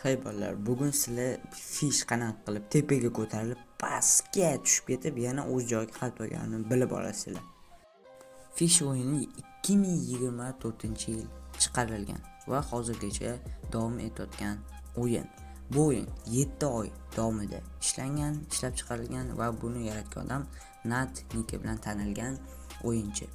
Hey bolalar, bugun sizlar fish qanot qilib tepaga ko'tarilib pastga tushib ketib, yana o'z joyiga qaytib olganini bilib olasizlar. Fish o'yini 2024-yil chiqarilgan va hozirgacha davom etayotgan o'yin. Bu o'yin 7 oy davomida ishlab chiqarilgan va buni yaratgan odam Nat Nike bilan tanilgan o'yinchi.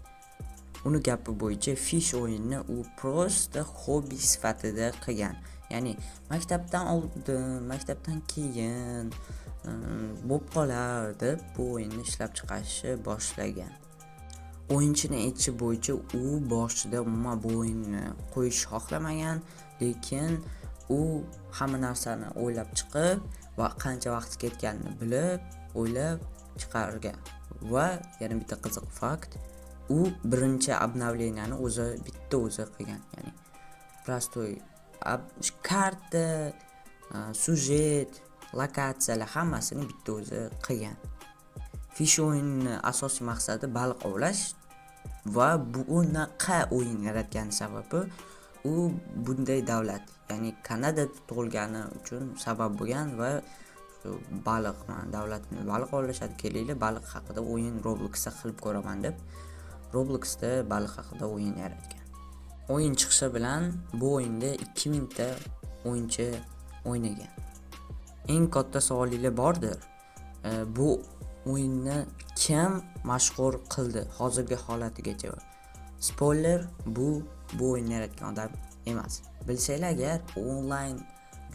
Uni gapi bo'yicha fish o'yinini u prosta hobby sifatida qilgan. Ya'ni maktabdan keyin bo'lib qolar deb bu o'yinni ishlab chiqarishni boshlagan. O'yinchining aytishi bo'yicha u boshida umuman bu o'yinni qo'yish xohlamagan, lekin u hamma narsani o'ylab chiqib va qancha vaqt ketganini bilib, o'ylab chiqargan. Va yana bitta qiziq fakt, u birinchi obnovleniyani o'zi qilgan. Ya'ni prostoy karta, sujet, lokatsiyalar hammasini bitta o'zi qilgan. Fish o'yinini asosiy maqsadi baliq ovlash va bu unaqa o'yin yaratgani sababi u bunday davlat, ya'ni Kanadada tug'ilgani uchun sabab bo'lgan va davlatni baliq ovlashadi, kelinglar baliq haqida o'yin Robloxda qilib ko'raman deb Robloxda baliq haqida o'yin yaratgan. O'yin chiqishi bilan bu o'yinda 2000 ta o'yinchi o'ynagan. Eng katta savolinglar bordir. Bu o'yinni kim mashhur qildi hozirgi holatigacha? Spoiler, bu o'yinni yaratgan odam emas. Bilsanglar agar, onlayn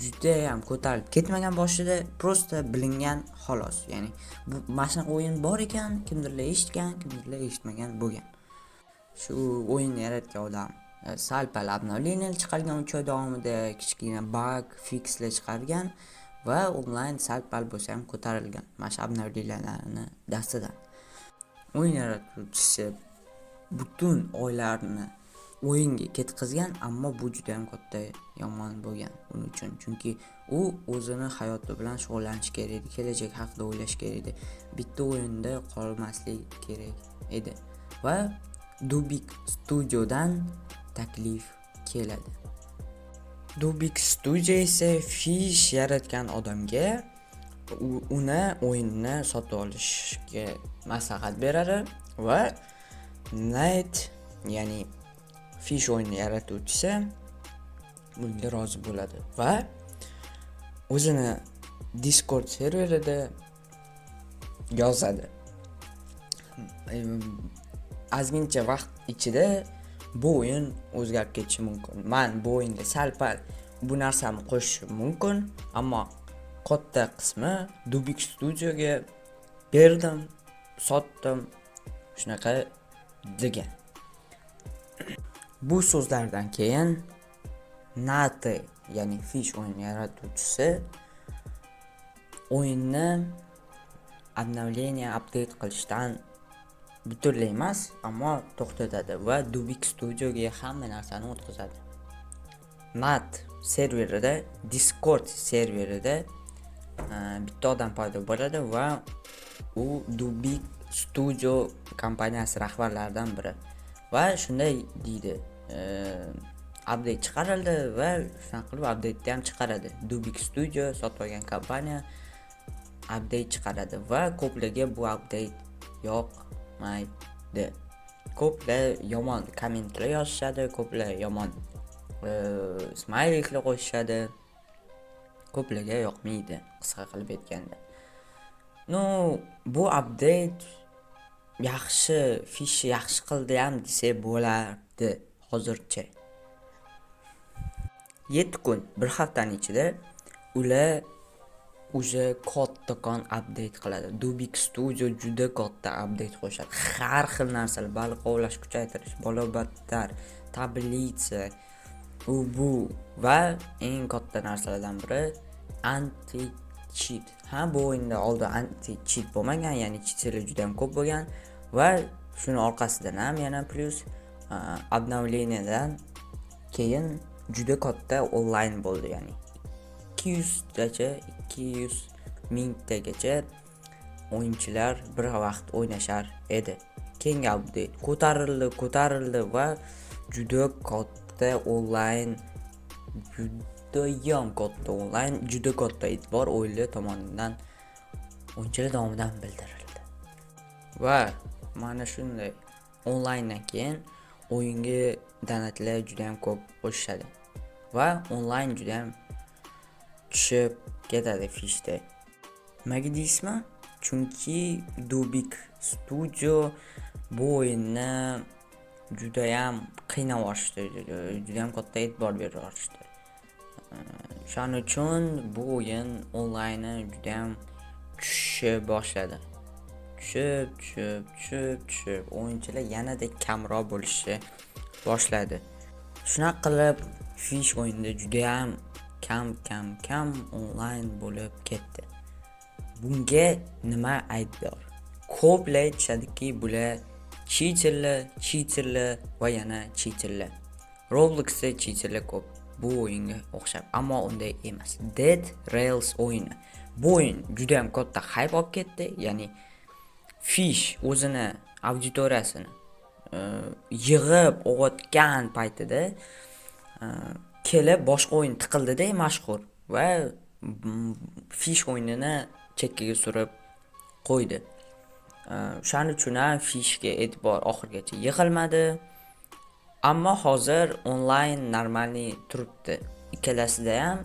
juda ham ko'tarilib ketmagan boshida, prosta bilingan xolos. Ya'ni bu mashina o'yin bor ekan, kimdirlar eshitgan, kimdirlar eshitmagan bo'lgan. Shu o'yinni yaratgan odam sal-pal obnovleniyalar chiqargan 3 oy davomida, kichkina bug fixlar chiqargan va onlayn sal-pal bo'lsa ham ko'tarilgan. Mana obnovleniyalarni dastidan. O'yin yaratuvchisi butun oylarni o'yinga ketkazgan, ammo bu juda ham katta yomon bo'lgan uning uchun. Chunki u o'zini hayoti bilan shug'ullanish kerak edi, kelajak haqida o'ylash kerak edi. Bitta o'yinda qolmaslik kerak edi. Va Dubik Studiodan taklif keladi. Dubik Studio esa fish yaratgan odamga uni o'yinni sotib olishga maslahat beradi va Nat, ya'ni fish o'yini yaratuvchisi bunga rozi bo'ladi va o'zini Discord serverida yozadi. Ozmincha vaqt ichida bu o'yin o'zgarib ketishi mumkin. Men bu o'yinga sal-pal bu narsani qo'shishim mumkin, ammo katta qismi Dubik Studioga berdim, sotdim, shunaqa degan. Bu so'zlardan keyin Nat, ya'ni fish o'yini yaratuvchisi o'yinni update qilishdan butunlay emas, ammo to'xtatadi va Dubik Studioga hamma narsani o'tkazadi. Nat serverida, Discord serverida bitta odam paydo bo'ladi va u Dubik Studio kompaniyasi rahbarlaridan biri. Va shunday deydi, update chiqarildi va shunaqa qilib update ham chiqaradi. Dubik Studio sotib olgan kompaniya update chiqaradi va ko'plarga bu update yoqmaydi. Ko'plar yomon kommentlar yozishadi, ko'plar yomon smileylar qo'yishadi. Ko'plarga yoqmaydi, qisqa qilib aytganda. Bu update fish yaxshi qildi ham desa bo'lardi hozircha. 7 kun, bir haftaning ichida ular o'sha kattakon update qiladi. Dubik Studio juda katta update qo'shadi. Har xil narsalar, baliq ovlash, kuchaytirish, balobattar, tablitsa, bu va eng katta narsalardan biri anti-cheat. Bu o'yinda oldin anti-cheat bo'lmagan, ya'ni cheatlar juda ham ko'p bo'lgan va shuni orqasidan ham yana plus obnovleniyadan keyin juda katta onlayn bo'ldi, ya'ni 200 mingtagacha o'yinchilar bir vaqt o'ynashar edi. Keyingi update ko'tarildi va juda katta onlayn judayam katta onlayn, juda katta e'tibor o'yinlar tomonidan o'yinchilar nomidan bildirildi. Va mana shunday onlayndan keyin o'yinga donatlar juda ham ko'p qo'shishadi va onlayn juda ham tushib ketadi fishda. Nimaga deysizmi? Chunki Dubik Studio bu o'yinni juda ham qiynab yuborishdi, juda ham katta e'tibor berib yuborishdi. Shuning uchun bu o'yin onlayni juda ham tushib boshladi. Tushib o'yinchilar yanada kamroq bo'lishni boshladi. Shunaqa qilib fish o'yinida juda ham kam onlayn bo'lib ketdi. Bunga nima aybdor? Ko'plar aytishadiki, bular cheaterlar va yana cheaterlar. Robloxda cheaterlar ko'p bu o'yinga o'xshab, ammo unday emas. Dead Rails o'yini. Bu o'yin juda ham katta hype olib ketdi, ya'ni fish o'zini auditoriyasini yig'ib o'tgan paytida kelib boshqa o'yin tiqildida mashhur va fish o'yinini chekkaga surib qo'ydi. Shuning uchun ham fishga e'tibor oxirgacha yig'ilmadi. Ammo hozir onlayn normalniy turibdi. Ikkalasida ham.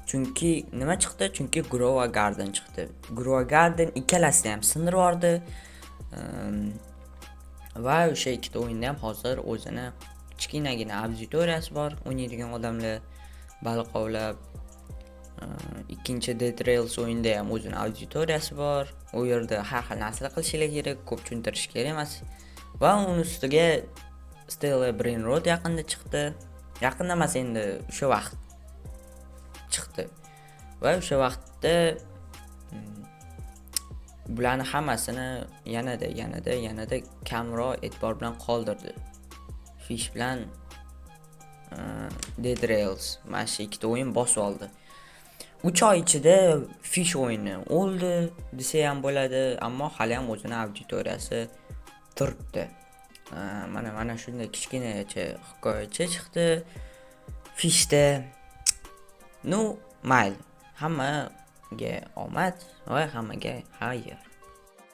Chunki nima chiqdi? Chunki Grow va Garden chiqdi. Grow va Garden ikkalasida ham sindirib yubordi. Va o'sha ikkita o'yinda ham hozir o'zini kichkinagina auditoriyasi bor. O'ynaydigan odamlar baliq ovlab. Ikkinchi Dead Rails o'yinda ham o'zini auditoriyasi bor. U yerda har xil narsalar qilishlar kerak, ko'p tushuntirish kerak emas. Va uning ustiga Stella Brain Road yaqinda chiqdi. Yaqinda emas, endi o'sha vaqt chiqdi. Va o'sha vaqtda bularni hammasini yanada kamroq e'tibor bilan qoldirdi. Fish bilan Dead Rails mana shu ikkita o'yin bosib oldi. 3 oy ichida fish o'yini o'ldi desa ham bo'ladi, ammo hali ham o'zini auditoriyasi turibdi. Mana shunday kichkinacha hikoyacha chiqdi fishda. Mayli, hammaga omad va hammaga xayr.